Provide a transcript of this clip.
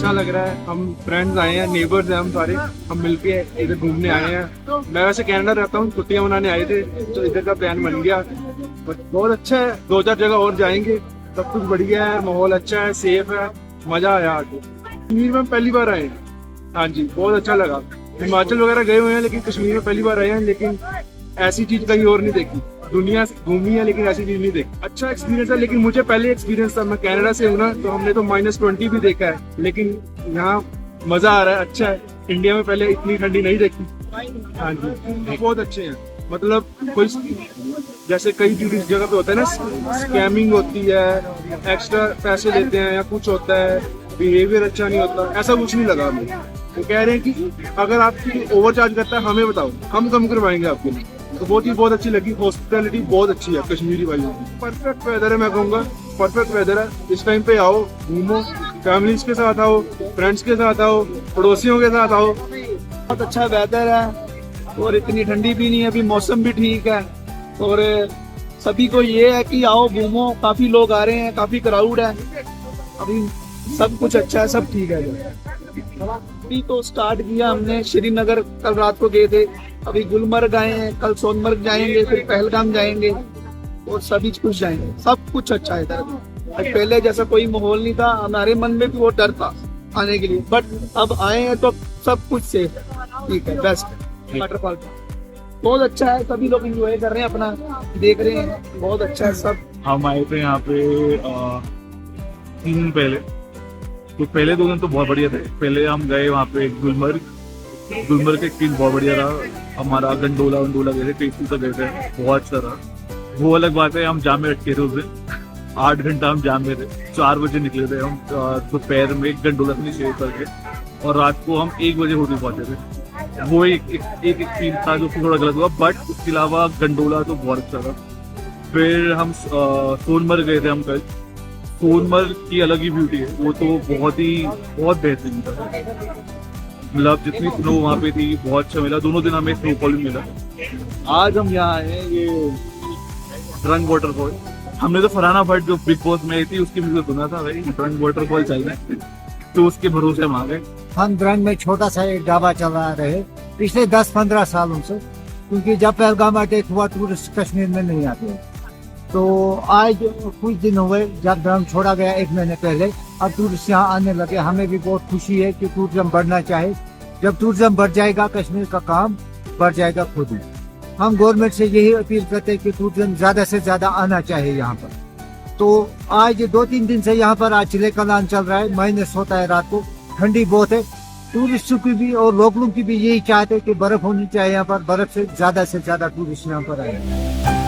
अच्छा लग रहा है। हम फ्रेंड्स आए हैं, नेबर्स हैं हम सारे, हम मिलके इधर घूमने आए हैं। मैं वैसे कनाडा रहता हूँ, छुट्टियाँ मनाने आए थे तो इधर का प्लान बन गया। बट बहुत अच्छा है, 2-4 जगह और जाएंगे। सब कुछ बढ़िया है, माहौल अच्छा है, सेफ है, मजा आया आके। कश्मीर में पहली बार आए हैं। हाँ जी, बहुत अच्छा लगा। हिमाचल वगैरह गए हुए हैं लेकिन कश्मीर में पहली बार आए हैं। लेकिन ऐसी चीज कहीं और नहीं देखी, दुनिया घूमी है लेकिन ऐसी चीज नहीं देखी। अच्छा एक्सपीरियंस है, लेकिन मुझे पहले एक्सपीरियंस था, मैं कनाडा से हूँ ना, तो हमने तो -20 भी देखा है, लेकिन यहाँ मजा आ रहा है, अच्छा है। इंडिया में पहले इतनी ठंडी नहीं देखी। हाँ जी, बहुत अच्छे हैं। मतलब कोई जैसे कई टूरिस्ट जगह पे होता है ना, स्कैमिंग होती है, एक्स्ट्रा पैसे लेते हैं या कुछ होता है, बिहेवियर अच्छा नहीं होता, ऐसा कुछ नहीं लगा हमें। वो कह रहे हैं कि अगर आपकी ओवर चार्ज करता है हमें बताओ, हम कम करवाएंगे आपके लिए। तो वो चीज़ बहुत अच्छी लगी। हॉस्पिटैलिटी बहुत अच्छी है कश्मीरी वालों की। परफेक्ट वेदर है, मैं कहूँगा परफेक्ट वेदर है। इस टाइम पे आओ, घूमो, फैमिलीज के साथ आओ, फ्रेंड्स के साथ आओ, पड़ोसियों के साथ आओ। बहुत अच्छा वेदर है और इतनी ठंडी भी नहीं है, अभी मौसम भी ठीक है। और सभी को ये है कि आओ घूमो, काफी लोग आ रहे हैं, काफी क्राउड है, अभी सब कुछ अच्छा है, सब ठीक है। अभी तो स्टार्ट किया हमने, श्रीनगर कल रात को गए थे, अभी गुलमर्ग आए हैं, कल सोनमर्ग जाएंगे, फिर पहलगाम जाएंगे और सभी कुछ जाएंगे। सब कुछ अच्छा है इधर। पहले जैसा कोई माहौल नहीं था, हमारे मन में भी वो डर था आने के लिए, बट अब आए हैं तो सब कुछ सेफ है, ठीक है, बेस्ट। वाटरफॉल बहुत अच्छा है, सभी लोग एंजॉय कर रहे हैं, अपना देख रहे हैं, बहुत अच्छा है सब। हम आए थे यहाँ पे 3 दिन पहले, तो पहले 2 दिन तो बहुत बढ़िया थे। पहले हम गए वहाँ पे गुलमर्ग का एक्सपीरियंस बहुत बढ़िया रहा हमारा। गंडोला गए थे, टेस्टी तक गए थे, बहुत अच्छा रहा। वो अलग बात है, हम जाम में अटके थे उस दिन, 8 घंटा हम जाम में थे। 4 बजे निकले थे हम दोपहर में गंडोला से शेयर करके, और रात को हम 1 बजे होटल पहुंचे थे। वो एक एक्सपीरियंस था जो थोड़ा गलत हुआ, बट उसके अलावा गंडोला तो बहुत अच्छा था। फिर हम सोनमर्ग गए थे हम कल। सोनमर्ग की अलग ही ब्यूटी है, वो तो बहुत बेहतरीन था। मतलब जितनी स्नो वहाँ पे थी बहुत अच्छा मिला। दोनों दिन हमें स्नोफॉल भी मिला। आज हम यहाँ आए हैं, ये ड्रंक वाटरफॉल। हमने तो फरहाना भट्ट जो बिग बॉस में आई थी उसकी भी सुना था, भाई ड्रंक वाटरफॉल चल रहा है, तो उसके भरोसे हम आ गए। हम ड्रंक में छोटा सा एक ढाबा चला रहे पिछले 10-15 सालों से, क्योंकि जब पहलगाम अटैक हुआ टूरिस्ट कश्मीर में नहीं आते। तो आज कुछ दिन हुए जब ड्रंक छोड़ा गया 1 महीने पहले, अब टूरिस्ट यहाँ आने लगे। हमें भी बहुत खुशी है कि टूरिज्म बढ़ना चाहिए। जब टूरिज्म बढ़ जाएगा कश्मीर का काम बढ़ जाएगा खुद ही। हम गवर्नमेंट से यही अपील करते हैं कि टूरिज्म ज्यादा से ज्यादा आना चाहिए यहाँ पर। तो आज 2-3 दिन से यहाँ पर आज चिले कलान चल रहा है, माइनस होता है रात को, ठंडी बहुत है। टूरिस्टों की भी और लोकलों की भी यही चाहते हैं कि बर्फ होनी चाहिए यहाँ पर, बर्फ से ज्यादा टूरिस्ट यहाँ पर आए।